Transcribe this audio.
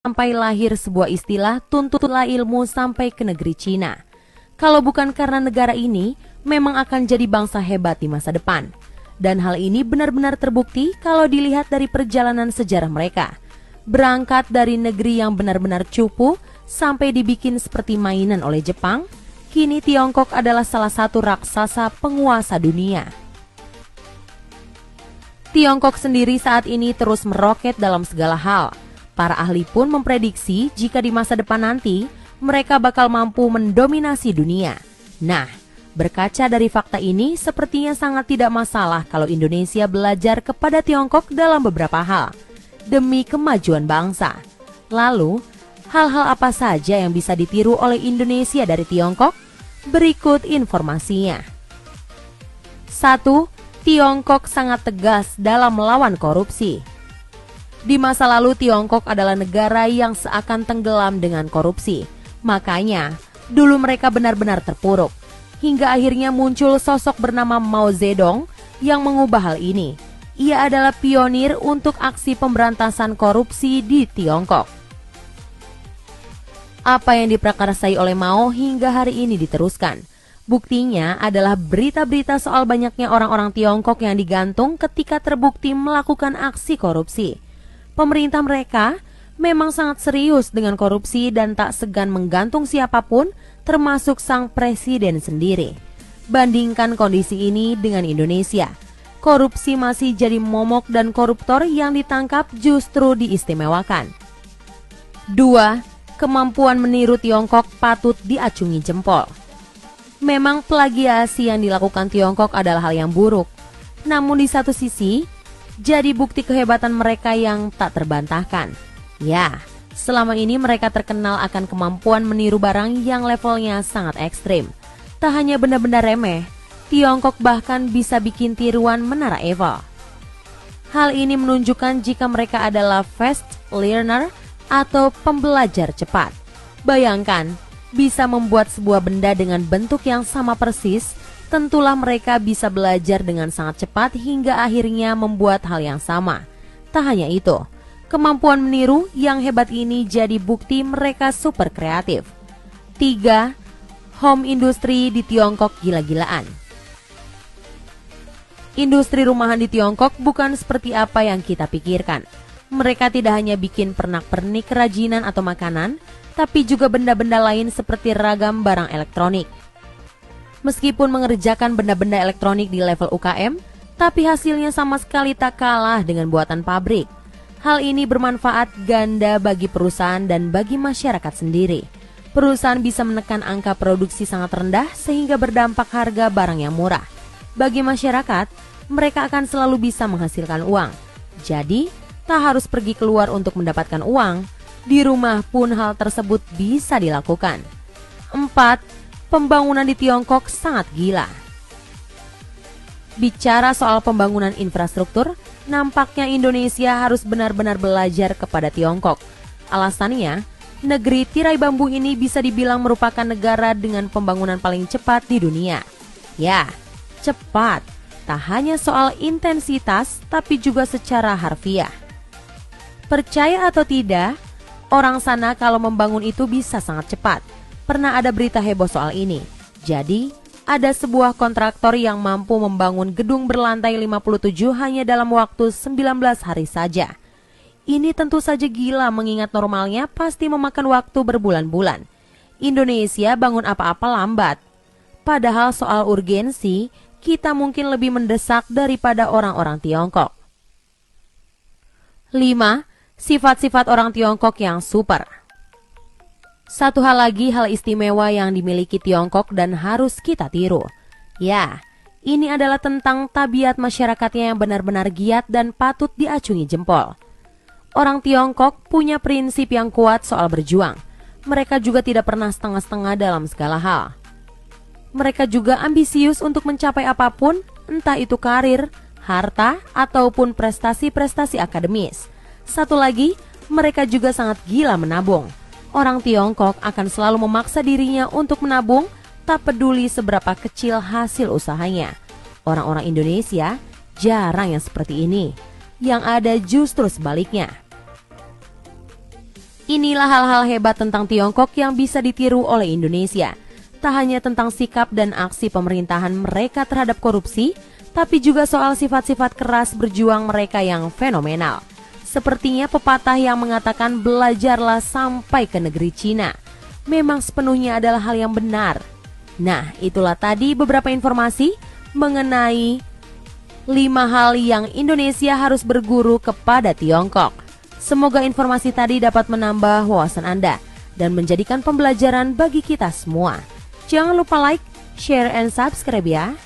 sampai lahir sebuah istilah tuntutlah ilmu sampai ke negeri Cina. Kalau bukan karena negara ini memang akan jadi bangsa hebat di masa depan. Dan hal ini benar-benar terbukti kalau dilihat dari perjalanan sejarah mereka. Berangkat dari negeri yang benar-benar cupu sampai dibikin seperti mainan oleh Jepang, kini Tiongkok adalah salah satu raksasa penguasa dunia. Tiongkok sendiri saat ini terus meroket dalam segala hal. Para ahli pun memprediksi jika di masa depan nanti mereka bakal mampu mendominasi dunia. Nah, berkaca dari fakta ini sepertinya sangat tidak masalah kalau Indonesia belajar kepada Tiongkok dalam beberapa hal demi kemajuan bangsa. Lalu, hal-hal apa saja yang bisa ditiru oleh Indonesia dari Tiongkok? Berikut informasinya. 1. Tiongkok sangat tegas dalam melawan korupsi. Di masa lalu Tiongkok adalah negara yang seakan tenggelam dengan korupsi. Makanya, dulu mereka benar-benar terpuruk. Hingga akhirnya muncul sosok bernama Mao Zedong yang mengubah hal ini. Ia adalah pionir untuk aksi pemberantasan korupsi di Tiongkok. Apa yang diprakarsai oleh Mao hingga hari ini diteruskan. Buktinya adalah berita-berita soal banyaknya orang-orang Tiongkok yang digantung ketika terbukti melakukan aksi korupsi. Pemerintah mereka memang sangat serius dengan korupsi dan tak segan menggantung siapapun, termasuk sang presiden sendiri. Bandingkan kondisi ini dengan Indonesia. Korupsi masih jadi momok dan koruptor yang ditangkap justru diistimewakan. 2. Kemampuan meniru Tiongkok patut diacungi jempol. Memang plagiasi yang dilakukan Tiongkok adalah hal yang buruk. Namun di satu sisi, jadi bukti kehebatan mereka yang tak terbantahkan. Ya, selama ini mereka terkenal akan kemampuan meniru barang yang levelnya sangat ekstrim. Tak hanya benda-benda remeh, Tiongkok bahkan bisa bikin tiruan Menara Eiffel. Hal ini menunjukkan jika mereka adalah fast learner atau pembelajar cepat. Bayangkan, bisa membuat sebuah benda dengan bentuk yang sama persis, tentulah mereka bisa belajar dengan sangat cepat hingga akhirnya membuat hal yang sama. Tak hanya itu, kemampuan meniru yang hebat ini jadi bukti mereka super kreatif. 3. Home industry di Tiongkok gila-gilaan. Industri rumahan di Tiongkok bukan seperti apa yang kita pikirkan. Mereka tidak hanya bikin pernak-pernik kerajinan atau makanan, tapi juga benda-benda lain seperti ragam barang elektronik. Meskipun mengerjakan benda-benda elektronik di level UKM, tapi hasilnya sama sekali tak kalah dengan buatan pabrik. Hal ini bermanfaat ganda bagi perusahaan dan bagi masyarakat sendiri. Perusahaan bisa menekan angka produksi sangat rendah sehingga berdampak harga barang yang murah. Bagi masyarakat, mereka akan selalu bisa menghasilkan uang. Jadi, tak harus pergi keluar untuk mendapatkan uang. Di rumah pun hal tersebut bisa dilakukan. 4. Pembangunan di Tiongkok sangat gila. Bicara soal pembangunan infrastruktur, nampaknya Indonesia harus benar-benar belajar kepada Tiongkok. Alasannya, negeri tirai bambu ini bisa dibilang merupakan negara dengan pembangunan paling cepat di dunia. Ya, cepat. Tak hanya soal intensitas, tapi juga secara harfiah. Percaya atau tidak, orang sana kalau membangun itu bisa sangat cepat. Pernah ada berita heboh soal ini. Jadi, ada sebuah kontraktor yang mampu membangun gedung berlantai 57 hanya dalam waktu 19 hari saja. Ini tentu saja gila mengingat normalnya pasti memakan waktu berbulan-bulan. Indonesia bangun apa-apa lambat. Padahal soal urgensi, kita mungkin lebih mendesak daripada orang-orang Tiongkok. 5. Sifat-sifat orang Tiongkok yang super. Satu hal lagi hal istimewa yang dimiliki Tiongkok dan harus kita tiru. Ya, ini adalah tentang tabiat masyarakatnya yang benar-benar giat dan patut diacungi jempol. Orang Tiongkok punya prinsip yang kuat soal berjuang. Mereka juga tidak pernah setengah-setengah dalam segala hal. Mereka juga ambisius untuk mencapai apapun, entah itu karir, harta, ataupun prestasi-prestasi akademis. Satu lagi, mereka juga sangat gila menabung. Orang Tiongkok akan selalu memaksa dirinya untuk menabung, tak peduli seberapa kecil hasil usahanya. Orang-orang Indonesia jarang yang seperti ini. Yang ada justru sebaliknya. Inilah hal-hal hebat tentang Tiongkok yang bisa ditiru oleh Indonesia. Tak hanya tentang sikap dan aksi pemerintahan mereka terhadap korupsi, tapi juga soal sifat-sifat keras berjuang mereka yang fenomenal. Sepertinya pepatah yang mengatakan belajarlah sampai ke negeri Cina memang sepenuhnya adalah hal yang benar. Nah, itulah tadi beberapa informasi mengenai 5 hal yang Indonesia harus berguru kepada Tiongkok. Semoga informasi tadi dapat menambah wawasan Anda dan menjadikan pembelajaran bagi kita semua. Jangan lupa like, share, and subscribe ya.